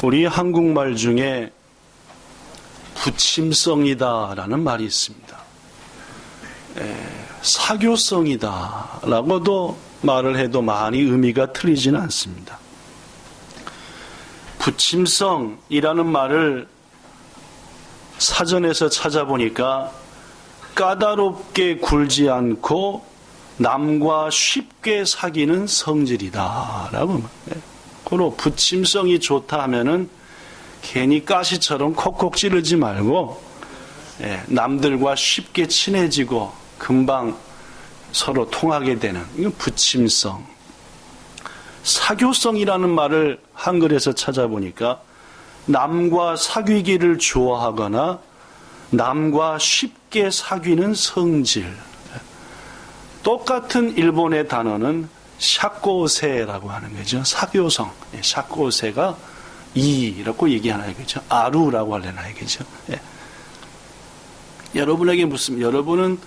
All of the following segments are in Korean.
우리 한국말 중에 부침성이다라는 말이 있습니다. 사교성이다라고도 말을 해도 많이 의미가 틀리지는 않습니다. 부침성이라는 말을 사전에서 찾아보니까 까다롭게 굴지 않고 남과 쉽게 사귀는 성질이다라고. 그로 부침성이 좋다 하면은 괜히 가시처럼 콕콕 찌르지 말고 남들과 쉽게 친해지고 금방 서로 통하게 되는 이건 부침성. 사교성이라는 말을 한글에서 찾아보니까 남과 사귀기를 좋아하거나 남과 쉽게 사귀는 성질. 똑같은 일본의 단어는 샤코세라고 하는 거죠. 사교성. 샤코세가 이라고 얘기하나 이거죠. 아루라고 하려나 이거죠. 여러분에게 묻습니다. 여러분은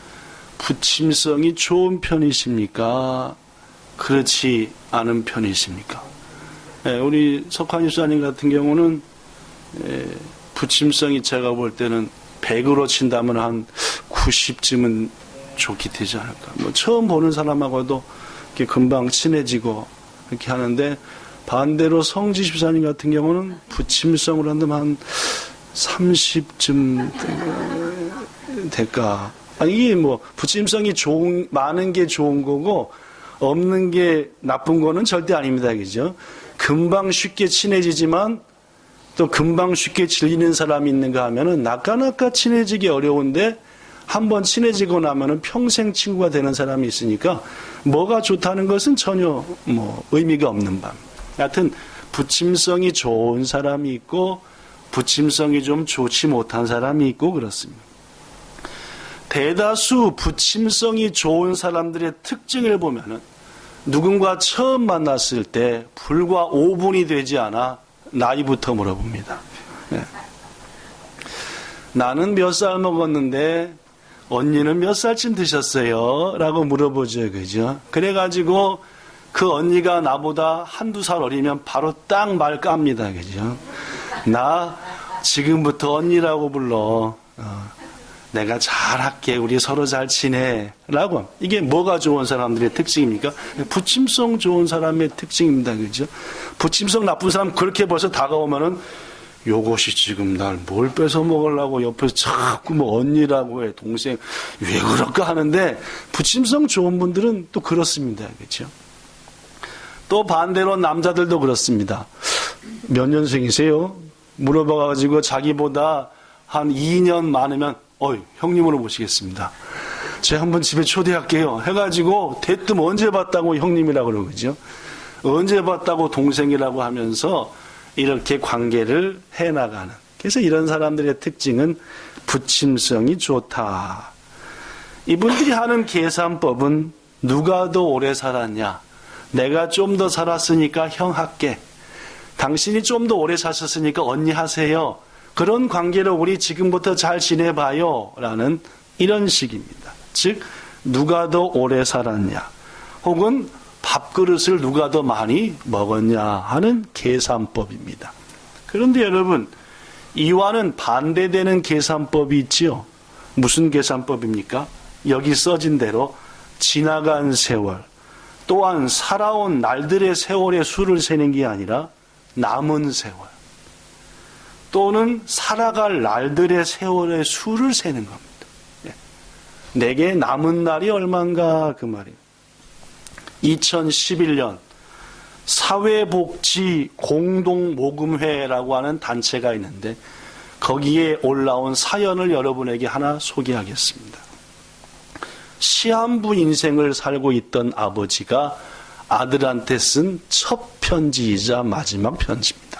부침성이 좋은 편이십니까? 그렇지 않은 편이십니까? 우리 석환 집사님 같은 경우는 부침성이 제가 볼 때는 100으로 친다면 한 90쯤은 좋게 되지 않을까. 뭐 처음 보는 사람하고도 이렇게 금방 친해지고 이렇게 하는데 반대로 성지 집사님 같은 경우는 부침성으로 한다면 한 30쯤 될까. 이게 뭐 부침성이 많은 게 좋은 거고 없는 게 나쁜 거는 절대 아닙니다. 그죠? 금방 쉽게 친해지지만 또 금방 쉽게 질리는 사람이 있는가 하면은 나까나까 친해지기 어려운데 한번 친해지고 나면은 평생 친구가 되는 사람이 있으니까 뭐가 좋다는 것은 전혀 뭐 의미가 없는 밤. 하여튼 부침성이 좋은 사람이 있고 부침성이 좀 좋지 못한 사람이 있고 그렇습니다. 대다수 부침성이 좋은 사람들의 특징을 보면은 누군가 처음 만났을 때 불과 5분이 되지 않아 나이부터 물어봅니다. 나는 몇 살 먹었는데 언니는 몇 살쯤 드셨어요? 라고 물어보죠. 그죠? 그래가지고 그 언니가 나보다 한두 살 어리면 바로 딱 말 깝니다. 그죠? 나 지금부터 언니라고 불러. 내가 잘할게. 우리 서로 잘 지내. 라고. 이게 뭐가 좋은 사람들의 특징입니까? 부침성 좋은 사람의 특징입니다. 그죠? 부침성 나쁜 사람 그렇게 벌써 다가오면은 요것이 지금 날 뭘 뺏어 먹으려고 옆에서 자꾸 뭐 언니라고 해. 동생. 왜 그럴까 하는데 부침성 좋은 분들은 또 그렇습니다. 그죠? 또 반대로 남자들도 그렇습니다. 몇 년생이세요? 물어봐가지고 자기보다 한 2년 많으면 형님으로 모시겠습니다. 제가 한번 집에 초대할게요. 해가지고 대뜸 언제 봤다고 형님이라고 그러죠. 언제 봤다고 동생이라고 하면서 이렇게 관계를 해나가는. 그래서 이런 사람들의 특징은 부침성이 좋다. 이분들이 하는 계산법은 누가 더 오래 살았냐. 내가 좀 더 살았으니까 형 할게. 당신이 좀 더 오래 사셨으니까 언니 하세요. 그런 관계로 우리 지금부터 잘 지내봐요. 라는 이런 식입니다. 즉 누가 더 오래 살았냐 혹은 밥그릇을 누가 더 많이 먹었냐 하는 계산법입니다. 그런데 여러분 이와는 반대되는 계산법이 있지요. 무슨 계산법입니까? 여기 써진 대로 지나간 세월 또한 살아온 날들의 세월의 수를 세는 게 아니라 남은 세월 또는 살아갈 날들의 세월의 수를 세는 겁니다. 내게 남은 날이 얼마인가 그 말이에요. 2011년 사회복지공동모금회라고 하는 단체가 있는데 거기에 올라온 사연을 여러분에게 하나 소개하겠습니다. 시한부 인생을 살고 있던 아버지가 아들한테 쓴 첫 편지이자 마지막 편지입니다.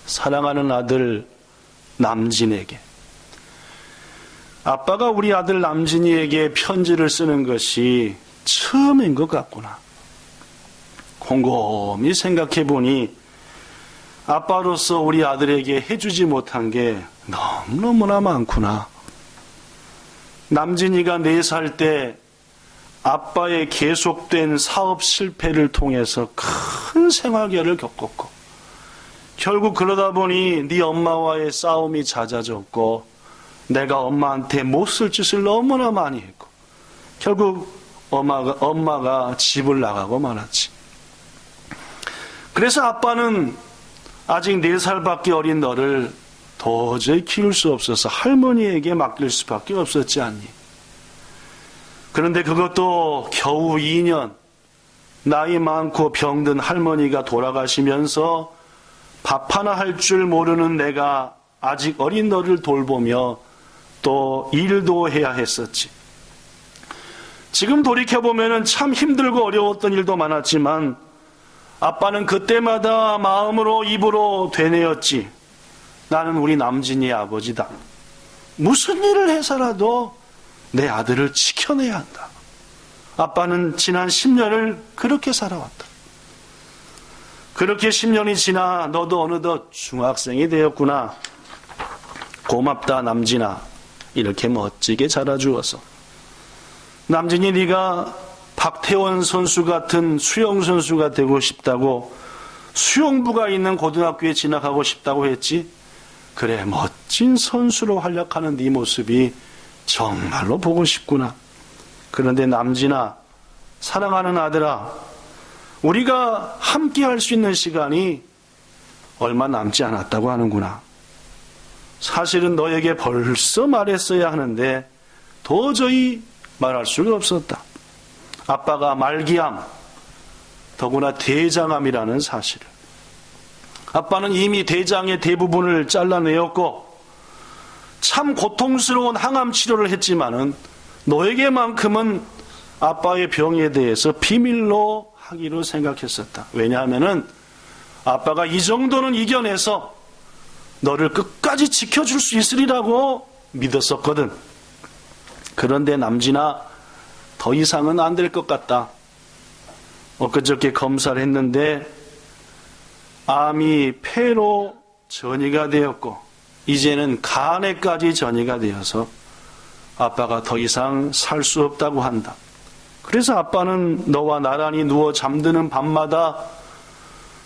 사랑하는 아들 남진에게 아빠가 우리 아들 남진이에게 편지를 쓰는 것이 처음인 것 같구나. 곰곰이 생각해 보니 아빠로서 우리 아들에게 해주지 못한 게 너무너무나 많구나. 남진이가 4살 때 아빠의 계속된 사업 실패를 통해서 큰 생활계를 겪었고 결국 그러다 보니 네 엄마와의 싸움이 잦아졌고 내가 엄마한테 못 쓸 짓을 너무나 많이 했고 결국 엄마가 집을 나가고 말았지. 그래서 아빠는 아직 4살밖에 어린 너를 도저히 키울 수 없어서 할머니에게 맡길 수밖에 없었지 않니? 그런데 그것도 겨우 2년, 나이 많고 병든 할머니가 돌아가시면서 밥 하나 할 줄 모르는 내가 아직 어린 너를 돌보며 또 일도 해야 했었지. 지금 돌이켜보면 참 힘들고 어려웠던 일도 많았지만 아빠는 그때마다 마음으로 입으로 되뇌었지. 나는 우리 남진이의 아버지다. 무슨 일을 해서라도 내 아들을 지켜내야 한다. 아빠는 지난 10년을 그렇게 살아왔다. 그렇게 10년이 지나 너도 어느덧 중학생이 되었구나. 고맙다 남진아. 이렇게 멋지게 자라주어서. 남진이 네가 박태원 선수 같은 수영 선수가 되고 싶다고 수영부가 있는 고등학교에 진학하고 싶다고 했지. 그래, 멋진 선수로 활약하는 네 모습이 정말로 보고 싶구나. 그런데 남진아, 사랑하는 아들아, 우리가 함께 할 수 있는 시간이 얼마 남지 않았다고 하는구나. 사실은 너에게 벌써 말했어야 하는데 도저히 말할 수가 없었다. 아빠가 말기암, 더구나 대장암이라는 사실을. 아빠는 이미 대장의 대부분을 잘라내었고 참 고통스러운 항암 치료를 했지만은 너에게만큼은 아빠의 병에 대해서 비밀로 하기로 생각했었다. 왜냐하면은 아빠가 이 정도는 이겨내서 너를 끝까지 지켜줄 수 있으리라고 믿었었거든. 그런데 남진아, 더 이상은 안 될 것 같다. 엊그저께 검사를 했는데 암이 폐로 전이가 되었고 이제는 간에까지 전이가 되어서 아빠가 더 이상 살 수 없다고 한다. 그래서 아빠는 너와 나란히 누워 잠드는 밤마다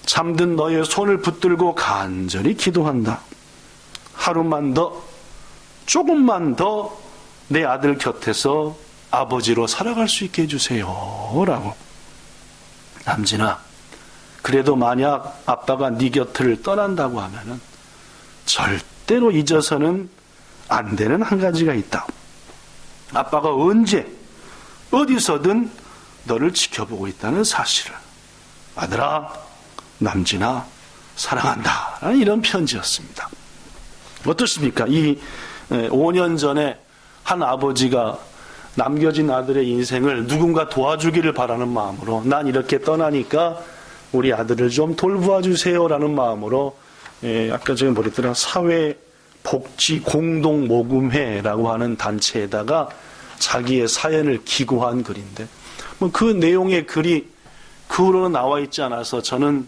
잠든 너의 손을 붙들고 간절히 기도한다. 하루만 더, 조금만 더 내 아들 곁에서 아버지로 살아갈 수 있게 해주세요. 라고. 남진아, 그래도 만약 아빠가 네 곁을 떠난다고 하면은 절대로 잊어서는 안 되는 한 가지가 있다. 아빠가 언제 어디서든 너를 지켜보고 있다는 사실을. 아들아, 남진아, 사랑한다. 라는 이런 편지였습니다. 어떻습니까? 이 5년 전에 한 아버지가 남겨진 아들의 인생을 누군가 도와주기를 바라는 마음으로 난 이렇게 떠나니까 우리 아들을 좀 돌보아 주세요라는 마음으로 아까 제가 뭐랬더라, 사회복지공동모금회라고 하는 단체에다가 자기의 사연을 기고한 글인데 뭐 그 내용의 글이 그 후로는 나와 있지 않아서 저는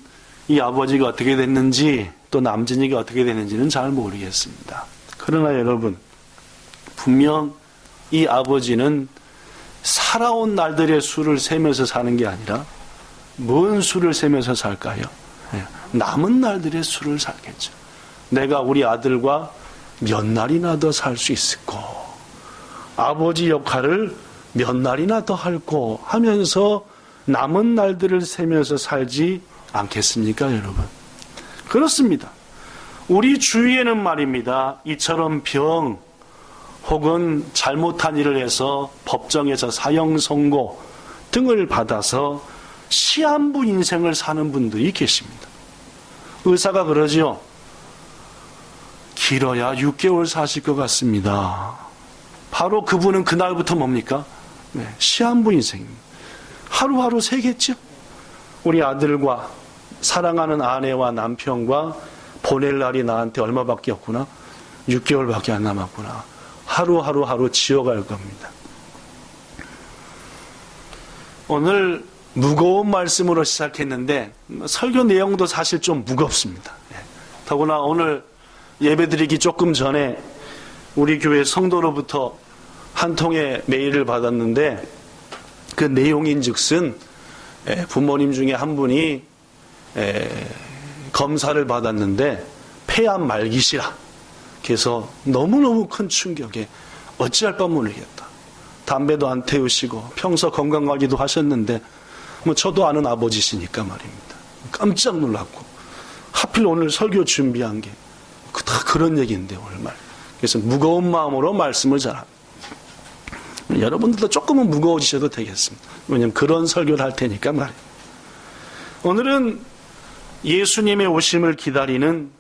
이 아버지가 어떻게 됐는지 또 남진이가 어떻게 됐는지는 잘 모르겠습니다. 그러나 여러분, 분명 이 아버지는 살아온 날들의 수를 세면서 사는 게 아니라 뭔 수를 세면서 살까요? 남은 날들의 수를 살겠죠. 내가 우리 아들과 몇 날이나 더 살 수 있을까? 아버지 역할을 몇 날이나 더 할까? 하면서 남은 날들을 세면서 살지 않겠습니까, 여러분? 그렇습니다. 우리 주위에는 말입니다. 이처럼 병 혹은 잘못한 일을 해서 법정에서 사형 선고 등을 받아서 시한부 인생을 사는 분들이 계십니다. 의사가 그러지요. 길어야 6개월 사실 것 같습니다. 바로 그분은 그날부터 뭡니까? 시한부 인생입니다. 하루하루 새겠죠? 우리 아들과 사랑하는 아내와 남편과 보낼 날이 나한테 얼마밖에 없구나? 6개월밖에 안 남았구나. 하루 지어갈 겁니다. 오늘 무거운 말씀으로 시작했는데 설교 내용도 사실 좀 무겁습니다. 더구나 오늘 예배드리기 조금 전에 우리 교회 성도로부터 한 통의 메일을 받았는데 그 내용인즉슨 부모님 중에 한 분이 검사를 받았는데 폐암 말기시라. 그래서 너무너무 큰 충격에 어찌할 바 모르겠다. 담배도 안 태우시고 평소 건강관리도 하셨는데 저도 아는 아버지시니까 말입니다. 깜짝 놀랐고 하필 오늘 설교 준비한 게 다 그런 얘기인데 오늘 말. 그래서 무거운 마음으로 말씀을 잘합니다. 여러분들도 조금은 무거워지셔도 되겠습니다. 왜냐하면 그런 설교를 할 테니까 말이에요. 오늘은 예수님의 오심을 기다리는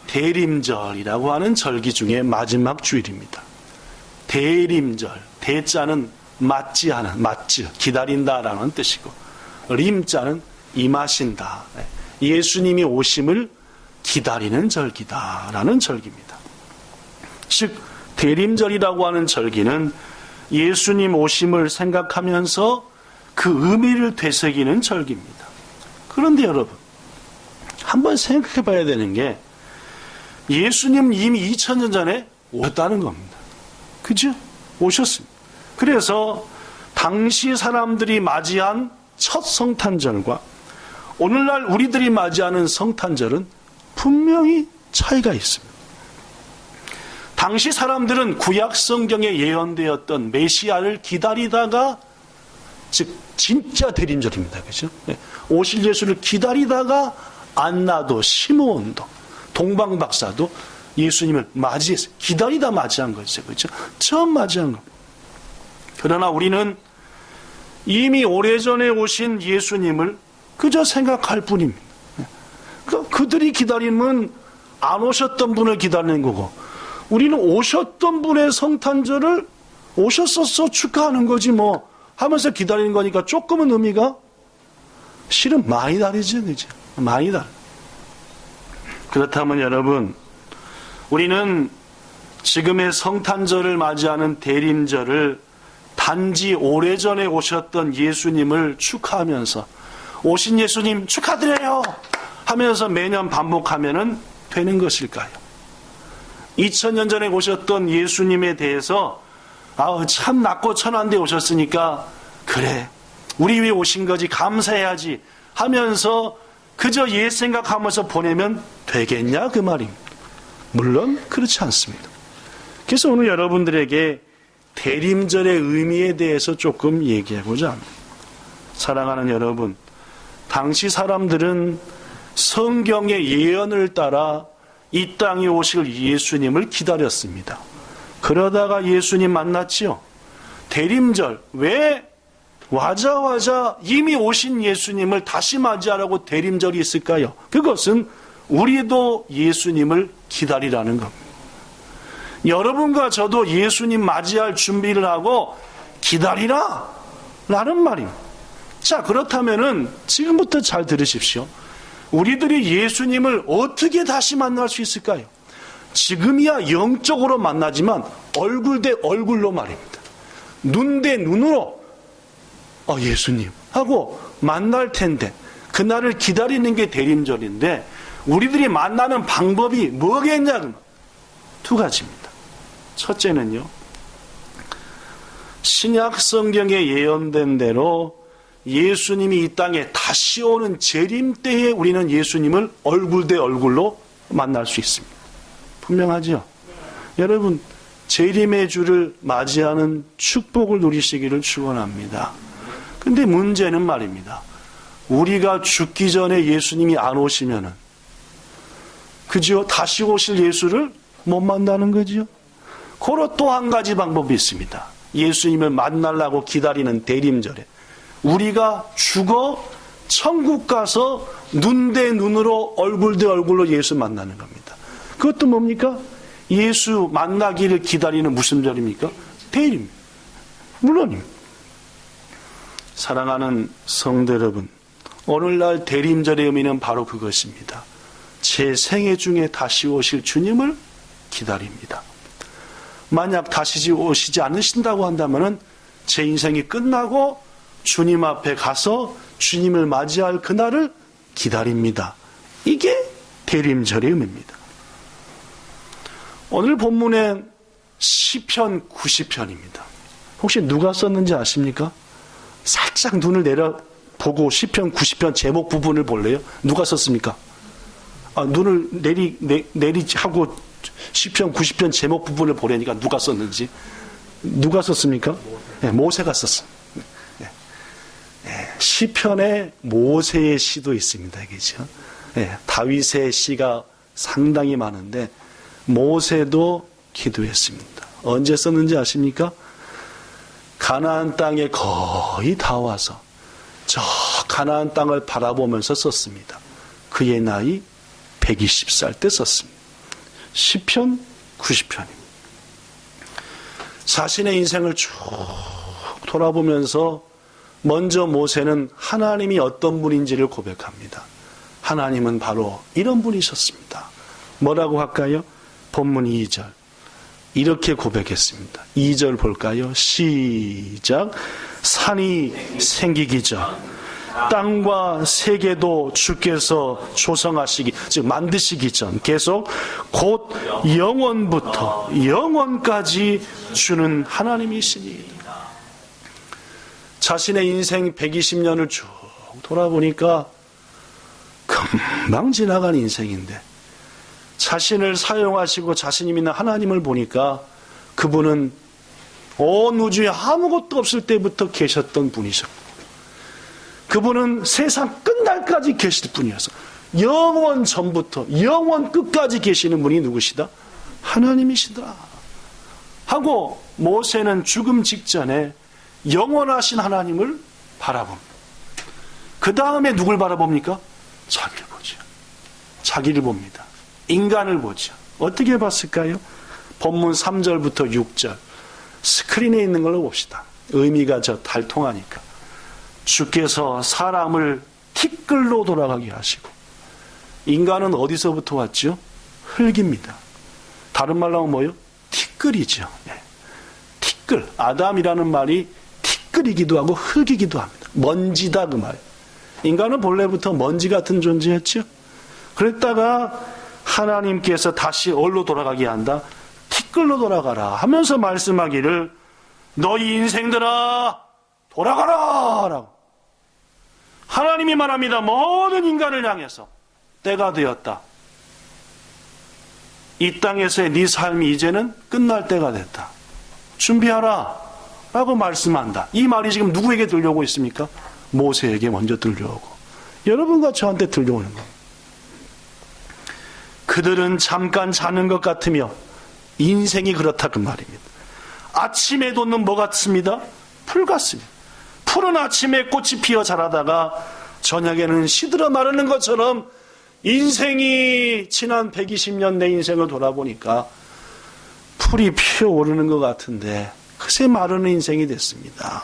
대림절이라고 하는 절기 중에 마지막 주일입니다. 대림절, 대자는 맞지 않은, 맞지, 기다린다라는 뜻이고, 림자는 임하신다. 예수님이 오심을 기다리는 절기다라는 절기입니다. 즉 대림절이라고 하는 절기는 예수님 오심을 생각하면서 그 의미를 되새기는 절기입니다. 그런데 여러분, 한번 생각해 봐야 되는 게 예수님 이미 2000년 전에 오셨다는 겁니다. 그죠? 오셨습니다. 그래서 당시 사람들이 맞이한 첫 성탄절과 오늘날 우리들이 맞이하는 성탄절은 분명히 차이가 있습니다. 당시 사람들은 구약 성경에 예언되었던 메시아를 기다리다가, 즉 진짜 대림절입니다. 그죠? 오실 예수를 기다리다가 안나도 시므온도 동방 박사도 예수님을 맞이했어요. 기다리다 맞이한 거죠. 그죠? 처음 맞이한 겁니다. 그러나 우리는 이미 오래전에 오신 예수님을 그저 생각할 뿐입니다. 그들이 기다림은 안 오셨던 분을 기다리는 거고, 우리는 오셨던 분의 성탄절을 오셨었어 축하하는 거지 뭐 하면서 기다리는 거니까 조금은 의미가 실은 많이 다르죠. 그죠? 많이 다르죠. 그렇다면 여러분, 우리는 지금의 성탄절을 맞이하는 대림절을 단지 오래전에 오셨던 예수님을 축하하면서 오신 예수님 축하드려요 하면서 매년 반복하면 되는 것일까요? 2000년 전에 오셨던 예수님에 대해서 참 낮고 천한데 오셨으니까 그래 우리 위해 오신 거지 감사해야지 하면서 그저 옛 생각하면서 보내면 되겠냐 그 말입니다. 물론 그렇지 않습니다. 그래서 오늘 여러분들에게 대림절의 의미에 대해서 조금 얘기하고자 합니다. 사랑하는 여러분, 당시 사람들은 성경의 예언을 따라 이 땅에 오실 예수님을 기다렸습니다. 그러다가 예수님 만났지요. 대림절, 왜 와자와자 이미 오신 예수님을 다시 맞이하라고 대림절이 있을까요? 그것은 우리도 예수님을 기다리라는 겁니다. 여러분과 저도 예수님 맞이할 준비를 하고 기다리라 라는 말입니다. 자, 그렇다면은 지금부터 잘 들으십시오. 우리들이 예수님을 어떻게 다시 만날 수 있을까요? 지금이야 영적으로 만나지만 얼굴 대 얼굴로 말입니다. 눈 대 눈으로 예수님 하고 만날 텐데 그날을 기다리는 게 대림절인데 우리들이 만나는 방법이 뭐겠냐? 두 가지입니다. 첫째는요, 신약 성경에 예언된 대로 예수님이 이 땅에 다시 오는 재림 때에 우리는 예수님을 얼굴 대 얼굴로 만날 수 있습니다. 분명하죠? 여러분, 재림의 주를 맞이하는 축복을 누리시기를 축원합니다. 근데 문제는 말입니다. 우리가 죽기 전에 예수님이 안 오시면은, 그죠? 다시 오실 예수를 못 만나는 거죠? 그로 또 한 가지 방법이 있습니다. 예수님을 만나려고 기다리는 대림절에 우리가 죽어 천국 가서 눈 대 눈으로 얼굴 대 얼굴로 예수 만나는 겁니다. 그것도 뭡니까? 예수 만나기를 기다리는 무슨 절입니까? 대림입니다. 물론입니다. 사랑하는 성도 여러분, 오늘날 대림절의 의미는 바로 그것입니다. 제 생애 중에 다시 오실 주님을 기다립니다. 만약 다시 오시지 않으신다고 한다면 제 인생이 끝나고 주님 앞에 가서 주님을 맞이할 그날을 기다립니다. 이게 대림절의 의미입니다. 오늘 본문엔 시편 90편입니다. 혹시 누가 썼는지 아십니까? 살짝 눈을 내려보고 시편 90편 제목 부분을 볼래요? 누가 썼습니까? 눈을 내리하고 시편 90편 제목 부분을 보려니까 누가 썼는지. 누가 썼습니까? 네, 모세가 썼어. 네. 시편에 모세의 시도 있습니다. 그죠? 네, 다윗의 시가 상당히 많은데 모세도 기도했습니다. 언제 썼는지 아십니까? 가나안 땅에 거의 다 와서 저 가나안 땅을 바라보면서 썼습니다. 그의 나이 120살 때 썼습니다. 시편 90편입니다. 자신의 인생을 쭉 돌아보면서 먼저 모세는 하나님이 어떤 분인지를 고백합니다. 하나님은 바로 이런 분이셨습니다. 뭐라고 할까요? 본문 2절. 이렇게 고백했습니다. 2절 볼까요? 시작. 산이 생기기 전 땅과 세계도 주께서 조성하시기, 즉 만드시기 전 계속 곧 영원부터 영원까지 주는 하나님이시니. 자신의 인생 120년을 쭉 돌아보니까 금방 지나간 인생인데 자신을 사용하시고 자신이 믿는 하나님을 보니까 그분은 온 우주에 아무것도 없을 때부터 계셨던 분이셨고 그분은 세상 끝날까지 계실 분이어서 영원 전부터 영원 끝까지 계시는 분이 누구시다? 하나님이시더라 하고 모세는 죽음 직전에 영원하신 하나님을 바라봅니다. 그 다음에 누굴 바라봅니까? 자기를 보죠. 자기를 봅니다. 인간을 보죠. 어떻게 봤을까요? 본문 3절부터 6절 스크린에 있는 걸로 봅시다. 의미가 달통하니까. 주께서 사람을 티끌로 돌아가게 하시고 인간은 어디서부터 왔죠? 흙입니다. 다른 말로 하면 뭐예요? 티끌이죠. 네. 티끌. 아담이라는 말이 티끌이기도 하고 흙이기도 합니다. 먼지다 그 말. 인간은 본래부터 먼지 같은 존재였죠. 그랬다가 하나님께서 다시 어디로 돌아가게 한다? 티끌로 돌아가라 하면서 말씀하기를 너희 인생들아 돌아가라 라고. 하나님이 말합니다. 모든 인간을 향해서 때가 되었다. 이 땅에서의 네 삶이 이제는 끝날 때가 됐다. 준비하라 라고 말씀한다. 이 말이 지금 누구에게 들려오고 있습니까? 모세에게 먼저 들려오고 여러분과 저한테 들려오는 겁니다. 그들은 잠깐 자는 것 같으며 인생이 그렇다 그 말입니다. 아침에 돋는 뭐 같습니다? 풀 같습니다. 푸른 아침에 꽃이 피어 자라다가 저녁에는 시들어 마르는 것처럼 인생이 지난 120년 내 인생을 돌아보니까 풀이 피어오르는 것 같은데 그새 마르는 인생이 됐습니다.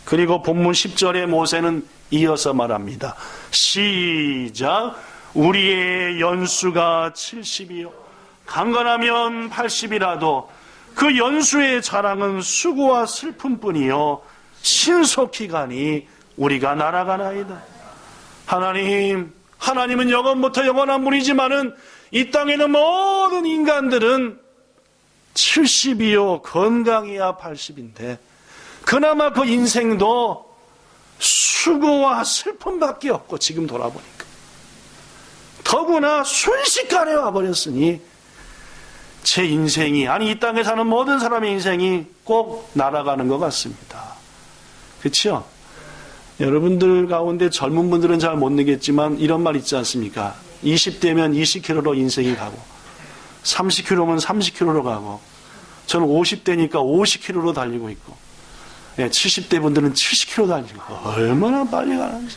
그리고 본문 10절에 모세는 이어서 말합니다. 시작. 우리의 연수가 70이요 강건하면 80이라도 그 연수의 자랑은 수고와 슬픔뿐이요 신속히 가니 우리가 날아가나이다. 하나님은 영원부터 영원한 분이지만은 이 땅에는 모든 인간들은 70이요 건강이야 80인데 그나마 그 인생도 수고와 슬픔밖에 없고 지금 돌아보니까 더구나 순식간에 와버렸으니 제 인생이 아니 이 땅에 사는 모든 사람의 인생이 꼭 날아가는 것 같습니다. 그렇죠? 여러분들 가운데 젊은 분들은 잘 못 느꼈지만 이런 말 있지 않습니까? 20대면 20km로 인생이 가고 30km면 30km로 가고 저는 50대니까 50km로 달리고 있고 70대 분들은 70km 달리고 얼마나 빨리 가는지.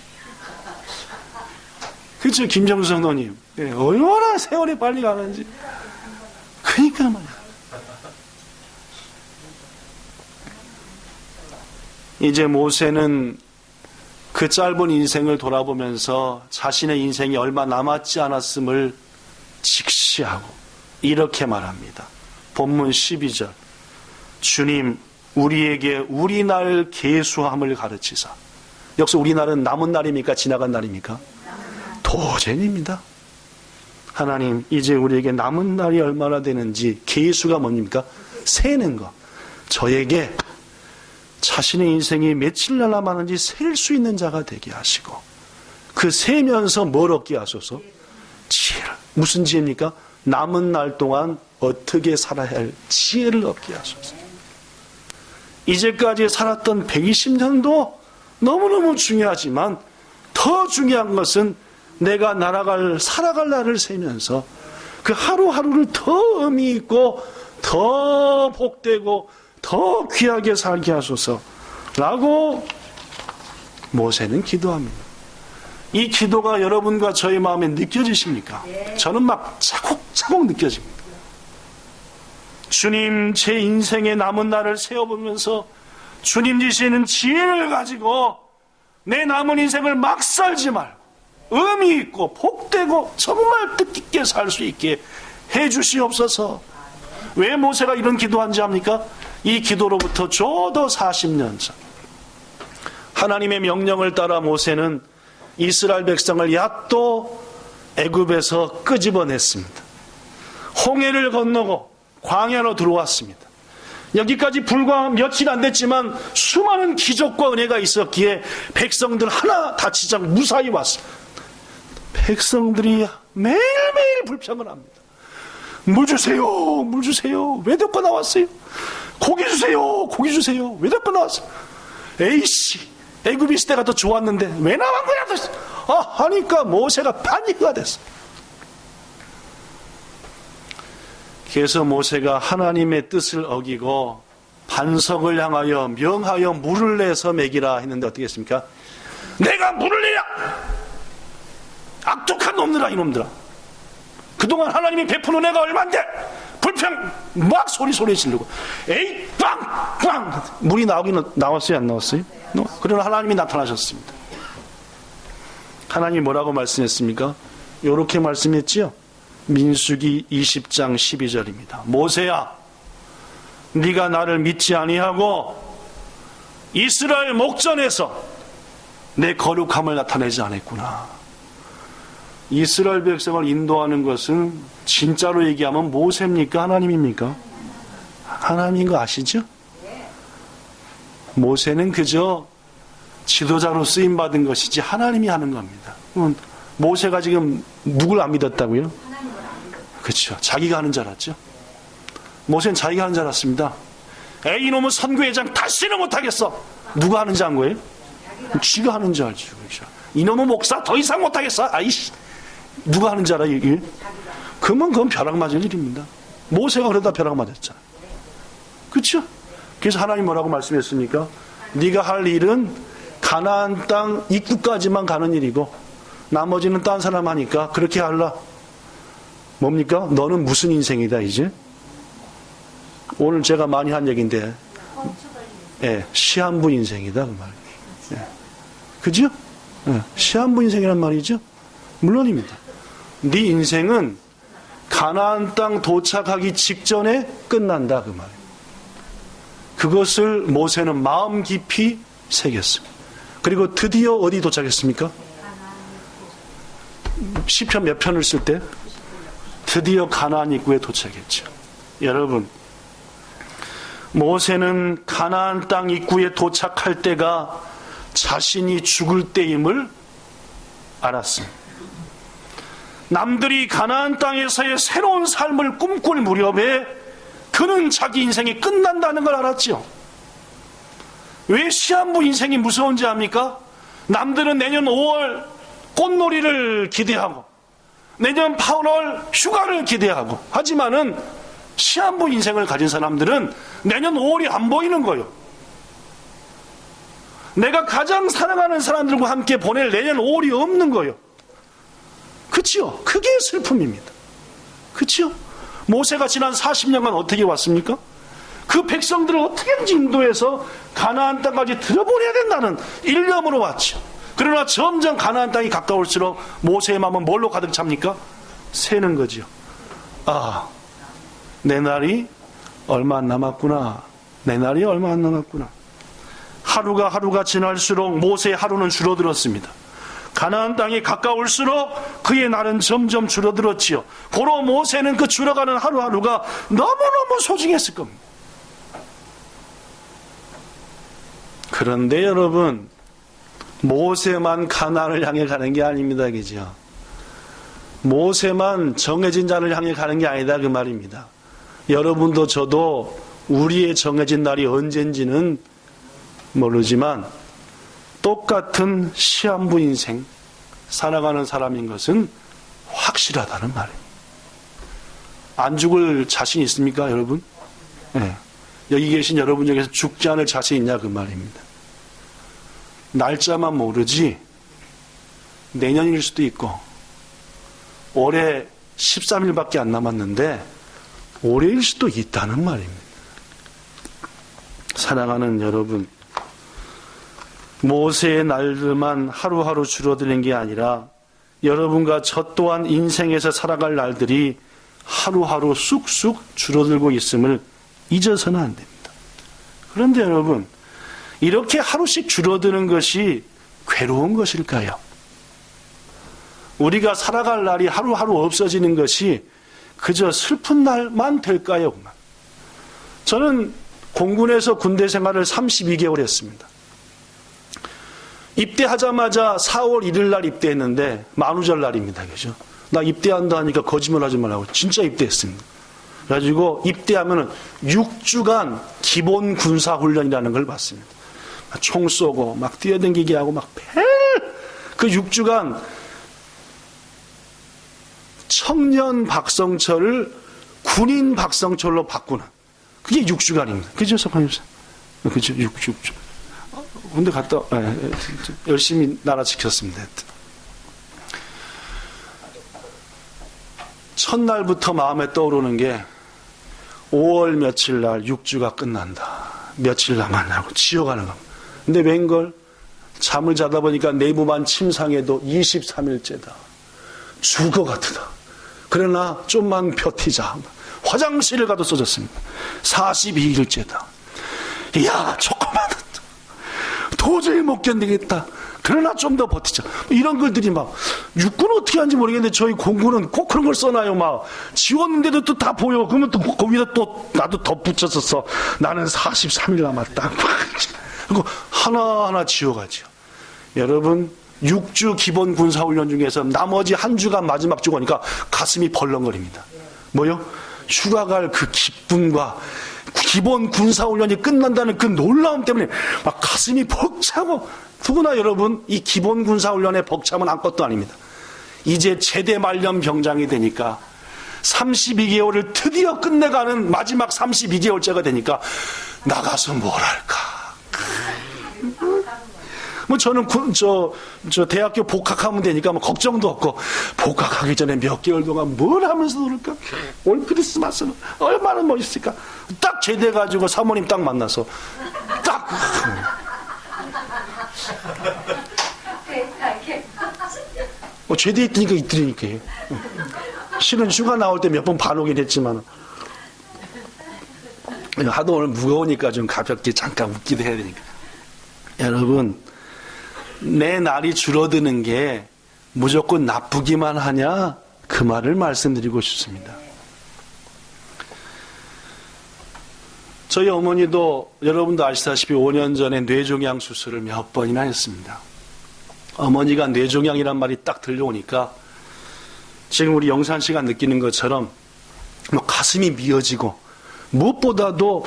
그렇죠? 김정수 성도님 얼마나 세월이 빨리 가는지. 그러니까 말이야. 이제 모세는 그 짧은 인생을 돌아보면서 자신의 인생이 얼마 남았지 않았음을 직시하고 이렇게 말합니다. 본문 12절 주님 우리에게 우리 날 계수함을 가르치사. 여기서 우리 날은 남은 날입니까? 지나간 날입니까? 도전입니다. 하나님 이제 우리에게 남은 날이 얼마나 되는지 계수가 뭡니까? 세는 것. 저에게 자신의 인생이 며칠 남았는지 셀 수 있는 자가 되게 하시고 그 세면서 뭘 얻게 하소서? 지혜를. 무슨 지혜입니까? 남은 날 동안 어떻게 살아야 할 지혜를 얻게 하소서. 이제까지 살았던 120년도 너무너무 중요하지만 더 중요한 것은 내가 살아갈 날을 세면서 그 하루하루를 더 의미 있고 더 복되고 더 귀하게 살게 하소서라고 모세는 기도합니다. 이 기도가 여러분과 저의 마음에 느껴지십니까? 저는 막 차곡차곡 느껴집니다. 주님, 제 인생의 남은 날을 세워보면서 주님 주시는 지혜를 가지고 내 남은 인생을 막 살지 말고 의미 있고 복되고 정말 뜻깊게 살 수 있게 해 주시옵소서. 왜 모세가 이런 기도한지 압니까? 이 기도로부터 저도 40년 전 하나님의 명령을 따라 모세는 이스라엘 백성을 야또 애굽에서 끄집어냈습니다. 홍해를 건너고 광야로 들어왔습니다. 여기까지 불과 며칠 안 됐지만 수많은 기적과 은혜가 있었기에 백성들 하나 다치지 않고 무사히 왔어요. 백성들이 매일매일 불평을 합니다. 물 주세요, 물 주세요. 왜 데리고 나왔어요? 고기 주세요, 고기 주세요. 왜 데리고 나왔어요? 에이씨, 애굽이 시대가 더 좋았는데 왜 나간 거야? 하니까 모세가 파니가 됐어. 그래서 모세가 하나님의 뜻을 어기고 반석을 향하여 명하여 물을 내서 먹이라 했는데 어떻게 했습니까? 내가 물을 내야! 악독한 놈들아, 이놈들아. 그동안 하나님이 베푼 은혜가 얼만데 불평 막 소리 지르고 에이 빵 물이 나왔어요, 안 나왔어요? 그러나 하나님이 나타나셨습니다. 하나님이 뭐라고 말씀했습니까? 이렇게 말씀했지요. 민수기 20장 12절입니다. 모세야, 네가 나를 믿지 아니하고 이스라엘 목전에서 내 거룩함을 나타내지 않았구나. 이스라엘 백성을 인도하는 것은 진짜로 얘기하면 모세입니까? 하나님입니까? 하나님인 거 아시죠? 모세는 그저 지도자로 쓰임받은 것이지 하나님이 하는 겁니다. 모세가 지금 누굴 안 믿었다고요? 그렇죠. 자기가 하는 줄 알았죠. 모세는 자기가 하는 줄 알았습니다. 에이, 이놈은 선교회장 다시는 못하겠어. 누가 하는지 안 거예요? 쥐가 하는 줄 알죠. 그렇죠. 이놈은 목사 더 이상 못하겠어. 아이씨, 누가 하는 줄 알아요? 그건 벼락 맞을 일입니다. 모세가 그러다 벼락 맞았잖아. 그렇죠? 그래서 하나님 뭐라고 말씀했습니까? 네가 할 일은 가나안 땅 입구까지만 가는 일이고 나머지는 딴 사람 하니까 그렇게 할라. 뭡니까? 너는 무슨 인생이다 이제? 오늘 제가 많이 한 얘기인데 시한부 인생이다 그 말이에요. 그죠? 시한부 인생이란 말이죠. 물론입니다. 네 인생은 가나안 땅 도착하기 직전에 끝난다 그 말이에요. 그것을 모세는 마음 깊이 새겼습니다. 그리고 드디어 어디 도착했습니까? 시편 몇 편을 쓸 때? 드디어 가나안 입구에 도착했죠. 여러분, 모세는 가나안 땅 입구에 도착할 때가 자신이 죽을 때임을 알았습니다. 남들이 가나안 땅에서의 새로운 삶을 꿈꿀 무렵에 그는 자기 인생이 끝난다는 걸 알았죠. 왜 시한부 인생이 무서운지 압니까? 남들은 내년 5월 꽃놀이를 기대하고 내년 8월 휴가를 기대하고 하지만은 시한부 인생을 가진 사람들은 내년 5월이 안 보이는 거예요. 내가 가장 사랑하는 사람들과 함께 보낼 내년 5월이 없는 거예요. 그치요? 그게 슬픔입니다. 그치요? 모세가 지난 40년간 어떻게 왔습니까? 그 백성들을 어떻게든지 인도해서 가나안 땅까지 들어보내야 된다는 일념으로 왔죠. 그러나 점점 가나안 땅이 가까울수록 모세의 마음은 뭘로 가득 찹니까? 새는 거죠. 내 날이 얼마 안 남았구나. 내 날이 얼마 안 남았구나. 하루가 지날수록 모세의 하루는 줄어들었습니다. 가나안 땅이 가까울수록 그의 날은 점점 줄어들었지요. 고로 모세는 그 줄어가는 하루하루가 너무너무 소중했을 겁니다. 그런데 여러분, 모세만 가나안을 향해 가는 게 아닙니다. 그죠? 모세만 정해진 자를 향해 가는 게 아니다 그 말입니다. 여러분도 저도 우리의 정해진 날이 언젠지는 모르지만 똑같은 시한부 인생 살아가는 사람인 것은 확실하다는 말이에요. 안 죽을 자신 있습니까 여러분? 네. 여기 계신 여러분 중에서 죽지 않을 자신 있냐 그 말입니다. 날짜만 모르지 내년일 수도 있고 올해 13일밖에 안 남았는데 올해일 수도 있다는 말입니다. 사랑하는 여러분, 모세의 날들만 하루하루 줄어드는 게 아니라 여러분과 저 또한 인생에서 살아갈 날들이 하루하루 쑥쑥 줄어들고 있음을 잊어서는 안 됩니다. 그런데 여러분, 이렇게 하루씩 줄어드는 것이 괴로운 것일까요? 우리가 살아갈 날이 하루하루 없어지는 것이 그저 슬픈 날만 될까요? 저는 공군에서 군대 생활을 32개월 했습니다. 입대하자마자 4월 1일 날 입대했는데 만우절 날입니다. 그죠? 나 입대한다 하니까 거짓말 하지 말라고 진짜 입대했습니다. 그래가지고 입대하면은 6주간 기본 군사훈련이라는 걸 받습니다. 총 쏘고 막 뛰어댕기게 하고 막 그 6주간 청년 박성철을 군인 박성철로 바꾸는 그게 6주간입니다. 그죠, 석환님? 그죠, 6주. 군대 갔다 열심히 나라 지켰습니다. 첫날부터 마음에 떠오르는 게 5월 며칠 날 6주가 끝난다. 며칠 남았냐고 지어가는 겁니다. 근데 웬걸 잠을 자다 보니까 내부만 침상에도 23일째다. 죽어 같으다. 그러나 좀만 버티자. 화장실을 가도 써졌습니다. 42일째다. 이야 조금만 도저히 못 견디겠다. 그러나 좀 더 버티자. 이런 글들이 막 육군은 어떻게 하는지 모르겠는데 저희 공군은 꼭 그런 걸 써놔요. 막 지웠는데도 또 다 보여. 그러면 또 거기다 또 나도 덧붙여서 써. 나는 43일 남았다. 그리고 하나하나 지워가죠. 여러분 6주 기본 군사훈련 중에서 나머지 한 주간 마지막 주 오니까 가슴이 벌렁거립니다. 뭐요? 휴가 갈 그 기쁨과 기본 군사훈련이 끝난다는 그 놀라움 때문에 막 가슴이 벅차고, 누구나 여러분 이 기본 군사훈련의 벅참은 아무것도 아닙니다. 이제 제대 말년 병장이 되니까 32개월을 드디어 끝내가는 마지막 32개월째가 되니까 나가서 뭘 할까. 뭐 저는 저 대학교 복학하면 되니까 뭐 걱정도 없고, 복학하기 전에 몇 개월 동안 뭘 하면서 놀을까? 올 크리스마스는 얼마나 멋있을까? 딱 제대해가지고 사모님 딱 만나서 딱 제대했으니까 이틀이니까요. 실은 휴가 나올 때 몇 번 반오긴 했지만 하도 오늘 무거우니까 좀 가볍게 잠깐 웃기도 해야 되니까. 여러분, 내 날이 줄어드는 게 무조건 나쁘기만 하냐? 그 말을 말씀드리고 싶습니다. 저희 어머니도 여러분도 아시다시피 5년 전에 뇌종양 수술을 몇 번이나 했습니다. 어머니가 뇌종양이란 말이 딱 들려오니까 지금 우리 영산 씨가 느끼는 것처럼 뭐 가슴이 미어지고, 무엇보다도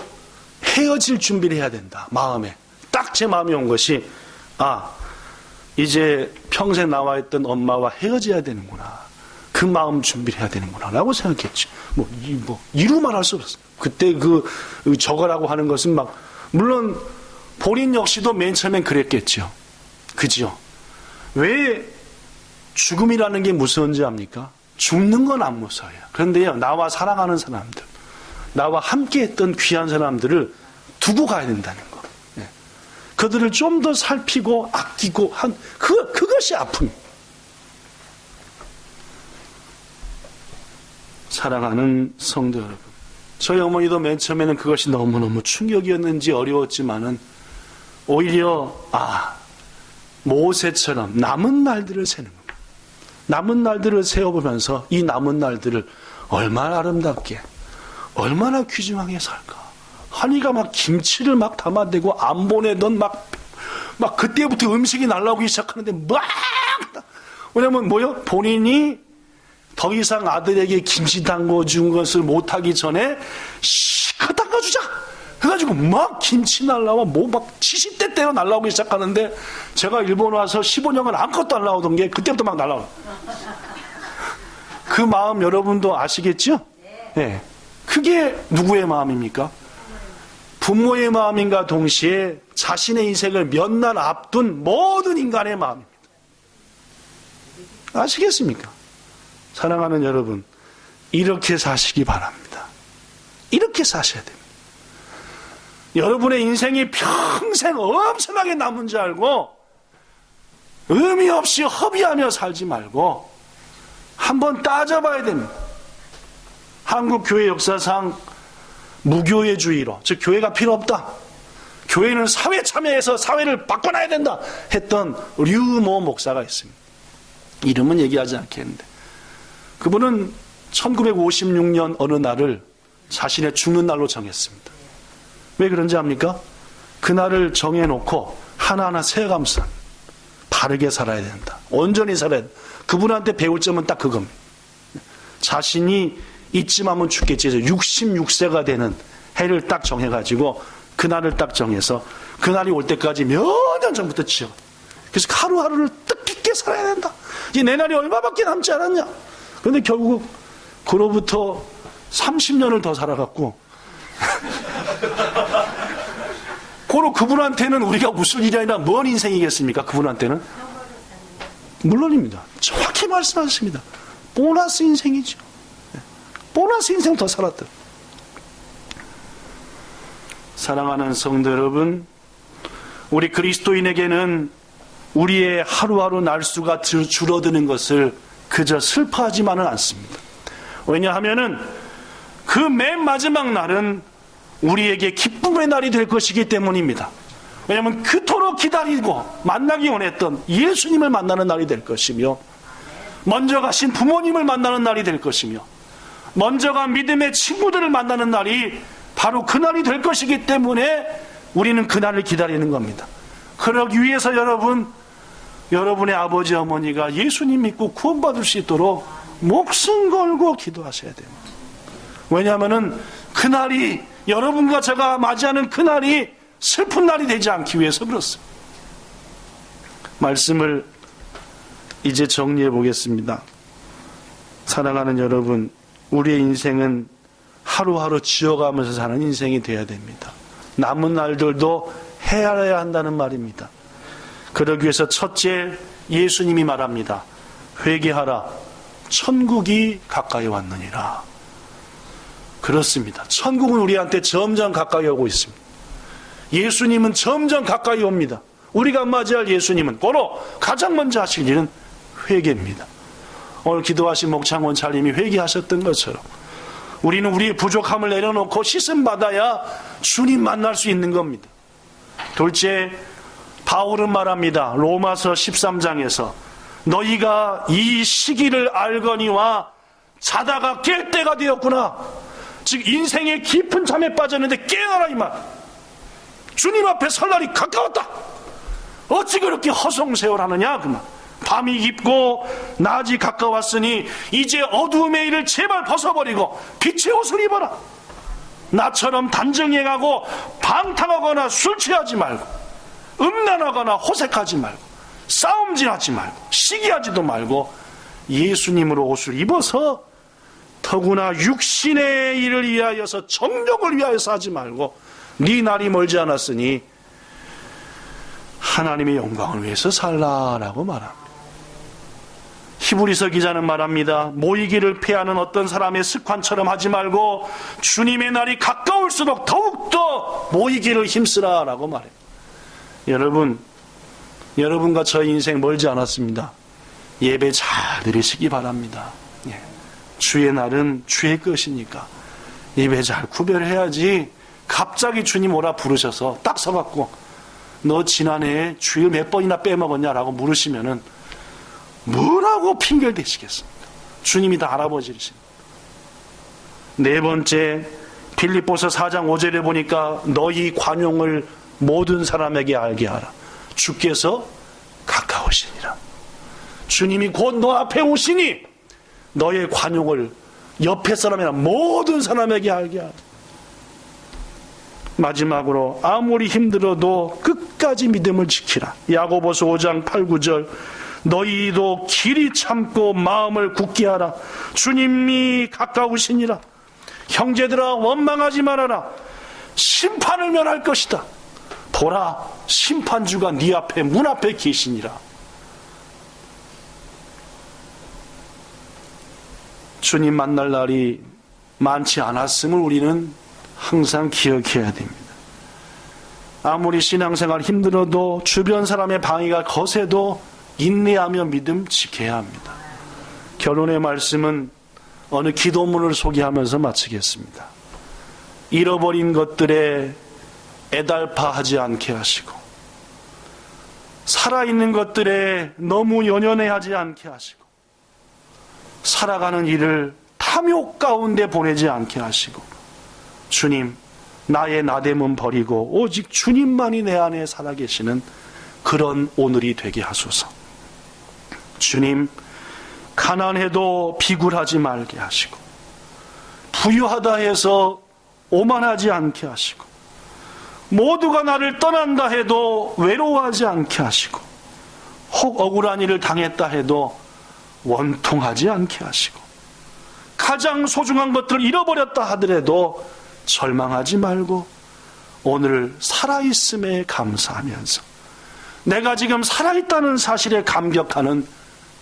헤어질 준비를 해야 된다. 마음에 딱 제 마음이 온 것이, 이제 평생 나와 있던 엄마와 헤어져야 되는구나. 그 마음 준비를 해야 되는구나 라고 생각했죠. 이루 말할 수 없었어요. 그때 저거라고 하는 것은 물론 본인 역시도 맨 처음엔 그랬겠죠. 그죠? 왜 죽음이라는 게 무서운지 압니까? 죽는 건 안 무서워요. 그런데요, 나와 사랑하는 사람들, 나와 함께 했던 귀한 사람들을 두고 가야 된다는 거. 그들을 좀 더 살피고 아끼고 그것이 아픔. 사랑하는 성도 여러분, 저희 어머니도 맨 처음에는 그것이 너무너무 충격이었는지 어려웠지만은 오히려 모세처럼 남은 날들을 세는 겁니다. 남은 날들을 세어보면서 이 남은 날들을 얼마나 아름답게, 얼마나 귀중하게 살까. 한이가 김치를 담아대고 안 보내던 그때부터 음식이 날라오기 시작하는데 왜냐면 본인이 더 이상 아들에게 김치 담궈준 것을 못하기 전에 그거 담가주자 해가지고 막 김치 날라와 뭐 막 70대 때로 날라오기 시작하는데, 제가 일본 와서 15년간 아무것도 안 나오던 게 그때부터 막 날라와요. 그 마음 여러분도 아시겠죠? 네. 그게 누구의 마음입니까? 부모의 마음인가 동시에 자신의 인생을 몇 날 앞둔 모든 인간의 마음입니다. 아시겠습니까? 사랑하는 여러분, 이렇게 사시기 바랍니다. 이렇게 사셔야 됩니다. 여러분의 인생이 평생 엄청나게 남은 줄 알고 의미 없이 허비하며 살지 말고 한번 따져봐야 됩니다. 한국 교회 역사상 무교회주의로, 즉 교회가 필요 없다, 교회는 사회 참여해서 사회를 바꿔놔야 된다 했던 류모 목사가 있습니다. 이름은 얘기하지 않겠는데, 그분은 1956년 어느 날을 자신의 죽는 날로 정했습니다. 왜 그런지 압니까? 그날을 정해놓고 하나하나 세어가면서 바르게 살아야 된다, 온전히 살아야 된다. 그분한테 배울 점은 딱 그겁니다. 자신이 이쯤 하면 죽겠지 해서 66세가 되는 해를 딱 정해가지고 그날을 딱 정해서 그날이 올 때까지 몇 년 전부터 지어. 그래서 하루하루를 뜻깊게 살아야 된다. 이제 내 날이 얼마밖에 남지 않았냐. 그런데 결국 그로부터 30년을 더 살아갔고 그분한테는 우리가 웃을 일이 아니라 뭔 인생이겠습니까? 그분한테는 물론입니다. 정확히 말씀하셨습니다. 보너스 인생이죠. 보너스 인생 더 살았다. 사랑하는 성도 여러분, 우리 그리스도인에게는 우리의 하루하루 날수가 줄어드는 것을 그저 슬퍼하지만은 않습니다. 왜냐하면은 그 맨 마지막 날은 우리에게 기쁨의 날이 될 것이기 때문입니다. 왜냐하면 그토록 기다리고 만나기 원했던 예수님을 만나는 날이 될 것이며, 먼저 가신 부모님을 만나는 날이 될 것이며, 먼저 간 믿음의 친구들을 만나는 날이 바로 그 날이 될 것이기 때문에 우리는 그 날을 기다리는 겁니다. 그러기 위해서 여러분의 아버지 어머니가 예수님 믿고 구원받을 수 있도록 목숨 걸고 기도하셔야 됩니다. 왜냐하면 그날이, 여러분과 제가 맞이하는 그날이 슬픈 날이 되지 않기 위해서 그렇습니다. 말씀을 이제 정리해 보겠습니다. 사랑하는 여러분, 우리의 인생은 하루하루 지어가면서 사는 인생이 되어야 됩니다. 남은 날들도 헤아려야 한다는 말입니다. 그러기 위해서 첫째, 예수님이 말합니다. 회개하라, 천국이 가까이 왔느니라. 그렇습니다. 천국은 우리한테 점점 가까이 오고 있습니다. 예수님은 점점 가까이 옵니다. 우리가 맞이할 예수님은 바로 가장 먼저 하실 일은 회개입니다. 오늘 기도하신 목창원 차님이 회개하셨던 것처럼 우리는 우리의 부족함을 내려놓고 씻음 받아야 주님 만날 수 있는 겁니다. 둘째, 바울은 말합니다. 로마서 13장에서 너희가 이 시기를 알거니와 자다가 깰 때가 되었구나. 즉 인생의 깊은 잠에 빠졌는데 깨어나라 이 말. 주님 앞에 설 날이 가까웠다. 어찌 그렇게 허송세월하느냐 그 말. 밤이 깊고 낮이 가까웠으니 이제 어두움의 일을 제발 벗어버리고 빛의 옷을 입어라. 나처럼 단정해 가고 방탕하거나 술 취하지 말고 음란하거나 호색하지 말고 싸움질하지 말고 시기하지도 말고 예수님으로 옷을 입어서 더구나 육신의 일을 위하여서 정욕을 위하여서 하지 말고 네 날이 멀지 않았으니 하나님의 영광을 위해서 살라라고 말합니다. 히브리서 기자는 말합니다. 모이기를 피하는 어떤 사람의 습관처럼 하지 말고 주님의 날이 가까울수록 더욱더 모이기를 힘쓰라라고 말해요. 여러분과 저의 인생 멀지 않았습니다. 예배 잘 드리시기 바랍니다. 예. 주의 날은 주의 것이니까 예배 잘 구별해야지 갑자기 주님 오라 부르셔서 딱 서갖고 너 지난해에 주일 몇 번이나 빼먹었냐라고 물으시면은 뭐라고 핑계를 대시겠습니까? 주님이 다 알아보시십니다. 네 번째, 빌립보서 4장 5절에 보니까 너희 관용을 모든 사람에게 알게 하라. 주께서 가까우시니라. 주님이 곧 너 앞에 오시니 너의 관용을 옆에 사람이나 모든 사람에게 알게 하라. 마지막으로 아무리 힘들어도 끝까지 믿음을 지키라. 야고보서 5장 8, 9절 너희도 길이 참고 마음을 굳게 하라. 주님이 가까우시니라. 형제들아 원망하지 말아라. 심판을 면할 것이다. 보라 심판주가 네 앞에 문 앞에 계시니라. 주님 만날 날이 많지 않았음을 우리는 항상 기억해야 됩니다. 아무리 신앙생활 힘들어도 주변 사람의 방해가 거세도 인내하며 믿음 지켜야 합니다. 결론의 말씀은 어느 기도문을 소개하면서 마치겠습니다. 잃어버린 것들에 애달파하지 않게 하시고 살아있는 것들에 너무 연연해하지 않게 하시고 살아가는 일을 탐욕 가운데 보내지 않게 하시고 주님 나의 나됨은 버리고 오직 주님만이 내 안에 살아계시는 그런 오늘이 되게 하소서. 주님 가난해도 비굴하지 말게 하시고 부유하다 해서 오만하지 않게 하시고 모두가 나를 떠난다 해도 외로워하지 않게 하시고 혹 억울한 일을 당했다 해도 원통하지 않게 하시고 가장 소중한 것들을 잃어버렸다 하더라도 절망하지 말고 오늘 살아있음에 감사하면서 내가 지금 살아있다는 사실에 감격하는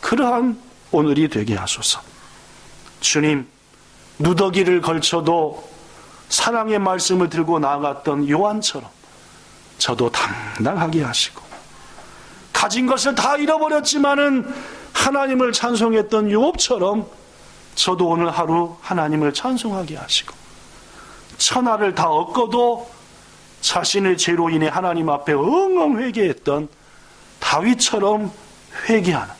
그러한 오늘이 되게 하소서. 주님 누더기를 걸쳐도 사랑의 말씀을 들고 나아갔던 요한처럼 저도 당당하게 하시고 가진 것을 다 잃어버렸지만은 하나님을 찬송했던 욥처럼 저도 오늘 하루 하나님을 찬송하게 하시고 천하를 다 얻고도 자신의 죄로 인해 하나님 앞에 엉엉 회개했던 다윗처럼 회개하는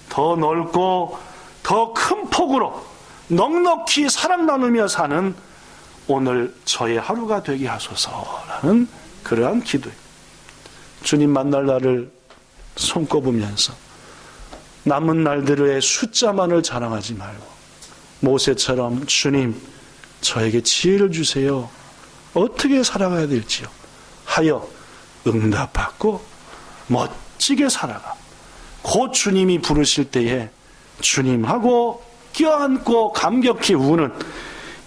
더 넓고 더 큰 폭으로 넉넉히 사랑 나누며 사는 오늘 저의 하루가 되게 하소서라는 그러한 기도입니다. 주님 만날 날을 손꼽으면서 남은 날들의 숫자만을 자랑하지 말고 모세처럼 주님 저에게 지혜를 주세요. 어떻게 살아가야 될지요 하여 응답받고 멋지게 살아가 곧 주님이 부르실 때에 주님하고 껴안고 감격히 우는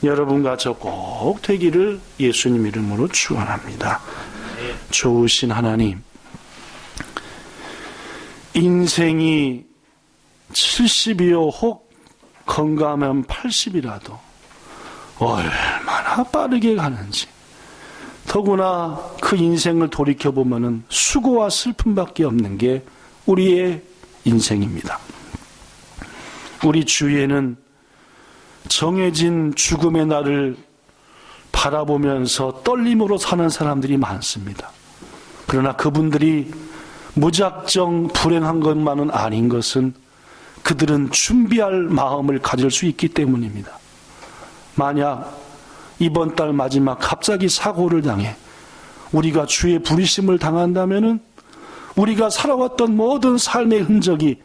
여러분과 저 꼭 되기를 예수님 이름으로 축원합니다. 좋으신 하나님, 인생이 70이요 혹 건강하면 80이라도 얼마나 빠르게 가는지, 더구나 그 인생을 돌이켜보면 수고와 슬픔밖에 없는 게 우리의 인생입니다. 우리 주위에는 정해진 죽음의 날을 바라보면서 떨림으로 사는 사람들이 많습니다. 그러나 그분들이 무작정 불행한 것만은 아닌 것은 그들은 준비할 마음을 가질 수 있기 때문입니다. 만약 이번 달 마지막 갑자기 사고를 당해 우리가 주의 부르심을 당한다면은 우리가 살아왔던 모든 삶의 흔적이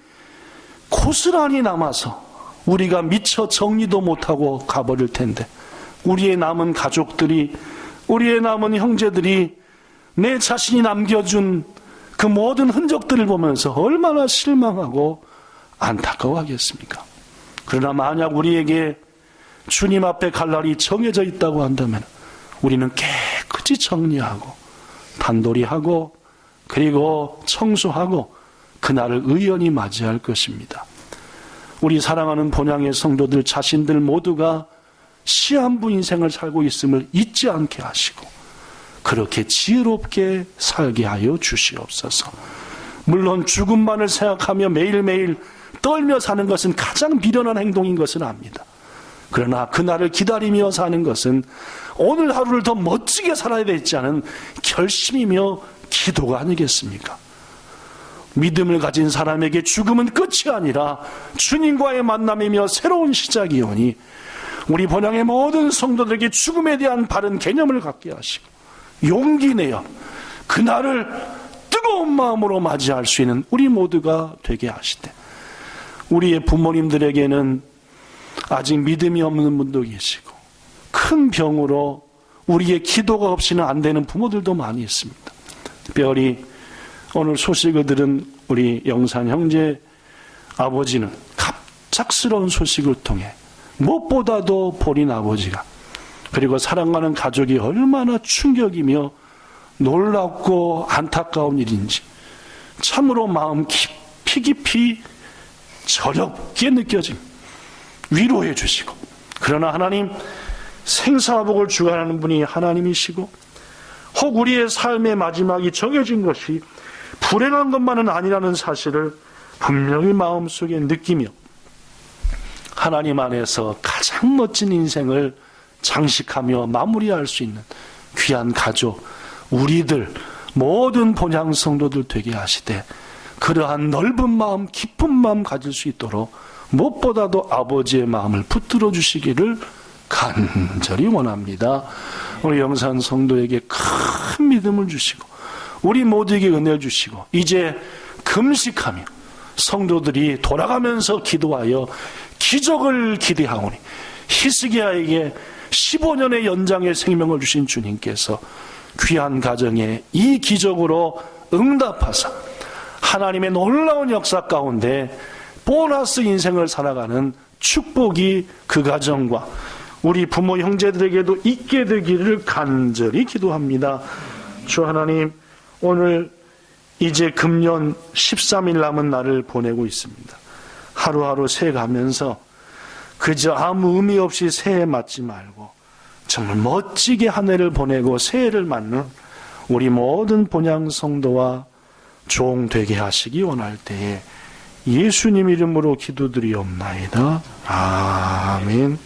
고스란히 남아서 우리가 미처 정리도 못하고 가버릴 텐데 우리의 남은 가족들이, 우리의 남은 형제들이 내 자신이 남겨준 그 모든 흔적들을 보면서 얼마나 실망하고 안타까워하겠습니까? 그러나 만약 우리에게 주님 앞에 갈 날이 정해져 있다고 한다면 우리는 깨끗이 정리하고 단도리하고 그리고 청소하고 그날을 의연히 맞이할 것입니다. 우리 사랑하는 본향의 성도들 자신들 모두가 시한부 인생을 살고 있음을 잊지 않게 하시고 그렇게 지혜롭게 살게 하여 주시옵소서. 물론 죽음만을 생각하며 매일매일 떨며 사는 것은 가장 미련한 행동인 것은 압니다. 그러나 그날을 기다리며 사는 것은 오늘 하루를 더 멋지게 살아야 되지 않은 결심이며 기도가 아니겠습니까? 믿음을 가진 사람에게 죽음은 끝이 아니라 주님과의 만남이며 새로운 시작이오니 우리 본향의 모든 성도들에게 죽음에 대한 바른 개념을 갖게 하시고 용기 내어 그날을 뜨거운 마음으로 맞이할 수 있는 우리 모두가 되게 하시되 우리의 부모님들에게는 아직 믿음이 없는 분도 계시고 큰 병으로 우리의 기도가 없이는 안 되는 부모들도 많이 있습니다. 특별히 오늘 소식을 들은 우리 영산 형제 아버지는 갑작스러운 소식을 통해 무엇보다도 본인 아버지가 그리고 사랑하는 가족이 얼마나 충격이며 놀랍고 안타까운 일인지 참으로 마음 깊이 저렵게 느껴집니다. 위로해 주시고, 그러나 하나님, 생사복을 주관하는 분이 하나님이시고 혹 우리의 삶의 마지막이 정해진 것이 불행한 것만은 아니라는 사실을 분명히 마음속에 느끼며 하나님 안에서 가장 멋진 인생을 장식하며 마무리할 수 있는 귀한 가족, 우리들 모든 본향 성도들 되게 하시되 그러한 넓은 마음, 깊은 마음 가질 수 있도록 무엇보다도 아버지의 마음을 붙들어 주시기를 간절히 원합니다. 우리 영산 성도에게 큰 믿음을 주시고 우리 모두에게 은혜를 주시고 이제 금식하며 성도들이 돌아가면서 기도하여 기적을 기대하오니 히스기야에게 15년의 연장의 생명을 주신 주님께서 귀한 가정에 이 기적으로 응답하사 하나님의 놀라운 역사 가운데 보너스 인생을 살아가는 축복이 그 가정과 우리 부모 형제들에게도 있게 되기를 간절히 기도합니다. 주 하나님, 오늘 이제 금년 13일 남은 날을 보내고 있습니다. 하루하루 새가면서 그저 아무 의미 없이 새해 맞지 말고 정말 멋지게 한 해를 보내고 새해를 맞는 우리 모든 본향 성도와 종 되게 하시기 원할 때에 예수님 이름으로 기도드리옵나이다. 아멘.